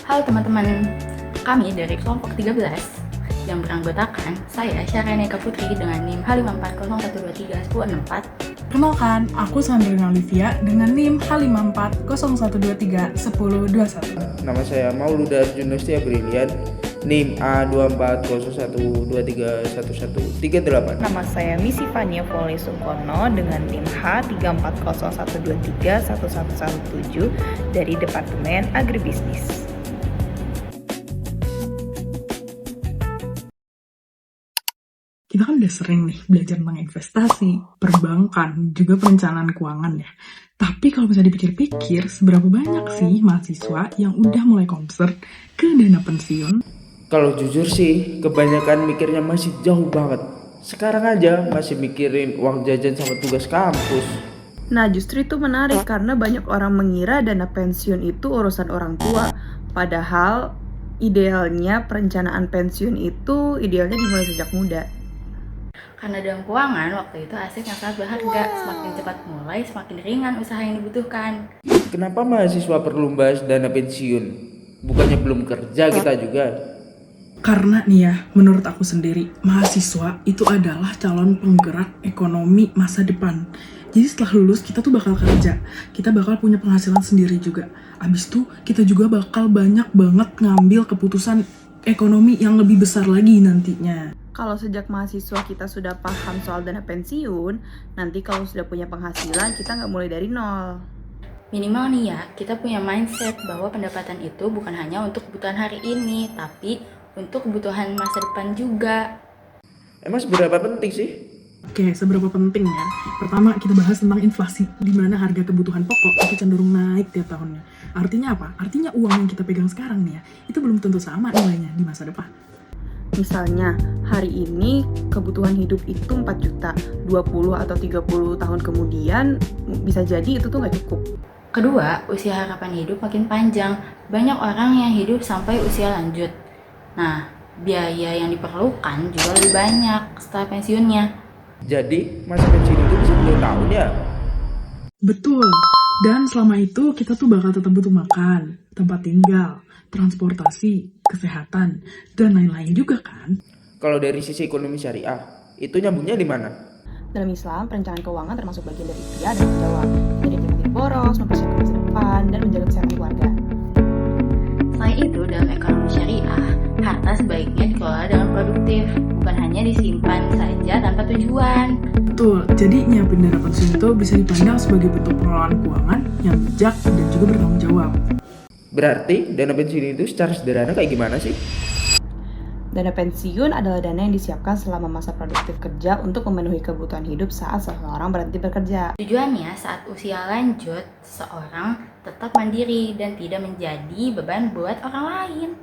Halo teman-teman, kami dari kelompok 13 yang beranggotakan saya Syarani Eka Putri dengan NIM H5401231064. Perkenalkan, aku Sandrina Olivia dengan NIM H5401231021. Nama saya Mauluda Arjunustia Brilian, NIM A2401231138. Nama saya Misi Fania Voli Sukono dengan NIM H3401231117 dari Departemen Agribisnis. Kita kan udah sering nih belajar tentang investasi, perbankan, juga perencanaan keuangan ya. Tapi kalau bisa dipikir-pikir, seberapa banyak sih mahasiswa yang udah mulai concern ke dana pensiun? Kalau jujur sih, kebanyakan mikirnya masih jauh banget. Sekarang aja masih mikirin uang jajan sama tugas kampus. Nah, justru itu menarik karena banyak orang mengira dana pensiun itu urusan orang tua. Padahal idealnya perencanaan pensiun itu idealnya dimulai sejak muda. Karena dalam keuangan waktu itu aset yang sangat berharga, semakin cepat mulai semakin ringan usaha yang dibutuhkan. Kenapa mahasiswa perlu bahas dana pensiun? Bukannya belum kerja kita juga? Karena nih ya, menurut aku sendiri, mahasiswa itu adalah calon penggerak ekonomi masa depan. Jadi setelah lulus kita tuh bakal kerja, kita bakal punya penghasilan sendiri juga. Abis itu kita juga bakal banyak banget ngambil keputusan ekonomi yang lebih besar lagi nantinya. Kalau sejak mahasiswa kita sudah paham soal dana pensiun, nanti kalau sudah punya penghasilan kita nggak mulai dari nol. Minimal nih ya, kita punya mindset bahwa pendapatan itu bukan hanya untuk kebutuhan hari ini, tapi untuk kebutuhan masa depan juga. Emang seberapa penting sih? Oke, seberapa penting ya? Pertama, kita bahas tentang inflasi, di mana harga kebutuhan pokok itu cenderung naik tiap tahunnya. Artinya apa? Artinya uang yang kita pegang sekarang nih ya, itu belum tentu sama nilainya di masa depan. Misalnya, hari ini kebutuhan hidup itu 4 juta, 20 atau 30 tahun kemudian bisa jadi itu tuh nggak cukup. Kedua, usia harapan hidup makin panjang. Banyak orang yang hidup sampai usia lanjut. Nah, biaya yang diperlukan juga lebih banyak setelah pensiunnya. Jadi masa pensiun itu bisa 2 tahun ya? Betul, dan selama itu kita tuh bakal tetap butuh makan, tempat tinggal, transportasi, kesehatan, dan lain-lain juga kan? Kalau dari sisi ekonomi syariah, itu nyambungnya di mana? Dalam Islam, perencanaan keuangan termasuk bagian dari ikhtiar dan tanggung jawab. Jadi jangan tidak boros, mempersiapkan masa depan, dan menjaga kesehatan keluarga. Selain itu, dalam ekonomi syariah, harta sebaiknya dikelola dengan produktif, bukan hanya disimpan saja tanpa tujuan. Betul, jadi nyiapin dana pensiun itu bisa dipandang sebagai bentuk pengelolaan keuangan yang bijak dan juga bertanggung jawab. Berarti dana pensiun itu secara sederhana kayak gimana sih? Dana pensiun adalah dana yang disiapkan selama masa produktif kerja untuk memenuhi kebutuhan hidup saat seseorang berhenti bekerja. Tujuannya saat usia lanjut, seseorang tetap mandiri dan tidak menjadi beban buat orang lain.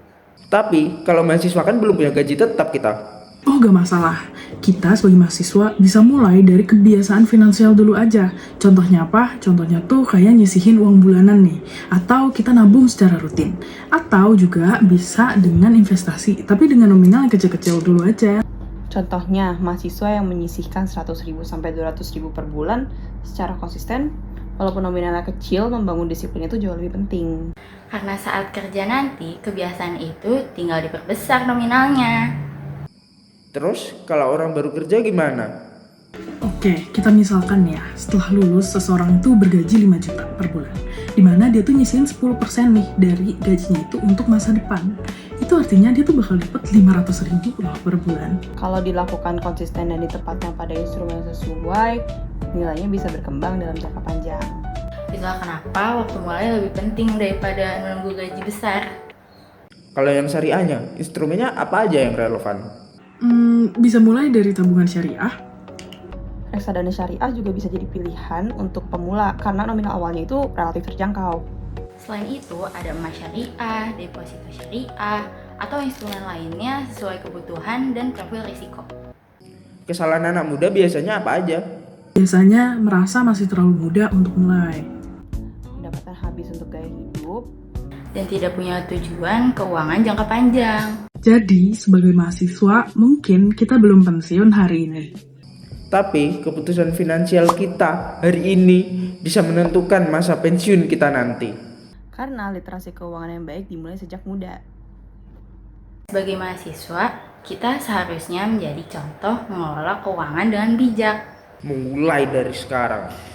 Tapi kalau mahasiswa kan belum punya gaji tetap kita. Oh, gak masalah. Kita sebagai mahasiswa bisa mulai dari kebiasaan finansial dulu aja. Contohnya apa? Contohnya tuh kayak nyisihin uang bulanan nih. Atau kita nabung secara rutin. Atau juga bisa dengan investasi, tapi dengan nominal yang kecil-kecil dulu aja. Contohnya, mahasiswa yang menyisihkan 100.000 sampai 200.000 per bulan secara konsisten, walaupun nominalnya kecil, membangun disiplin itu jauh lebih penting. Karena saat kerja nanti, kebiasaan itu tinggal diperbesar nominalnya. Terus kalau orang baru kerja gimana? Oke, kita misalkan ya, setelah lulus seseorang itu bergaji 5 juta per bulan. Dimana dia tuh nyisihin 10% nih dari gajinya itu untuk masa depan. Itu artinya dia tuh bakal dapat 500.000 loh per bulan. Kalau dilakukan konsisten dan ditempatkan pada instrumen yang sesuai, nilainya bisa berkembang dalam jangka panjang. Itulah kenapa waktu mulai lebih penting daripada menunggu gaji besar. Kalau yang syariahnya, instrumennya apa aja yang relevan? Bisa mulai dari tabungan syariah. Reksadana syariah juga bisa jadi pilihan untuk pemula karena nominal awalnya itu relatif terjangkau. Selain itu, ada emas syariah, deposito syariah, atau instrumen lainnya sesuai kebutuhan dan profil risiko. Kesalahan anak muda biasanya apa aja? Biasanya merasa masih terlalu muda untuk mulai. Pendapatan habis untuk gaya hidup, Dan tidak punya tujuan keuangan jangka panjang. Jadi, sebagai mahasiswa, mungkin kita belum pensiun hari ini. Tapi keputusan finansial kita hari ini bisa menentukan masa pensiun kita nanti. Karena literasi keuangan yang baik dimulai sejak muda. Sebagai mahasiswa, kita seharusnya menjadi contoh mengelola keuangan dengan bijak. Mulai dari sekarang.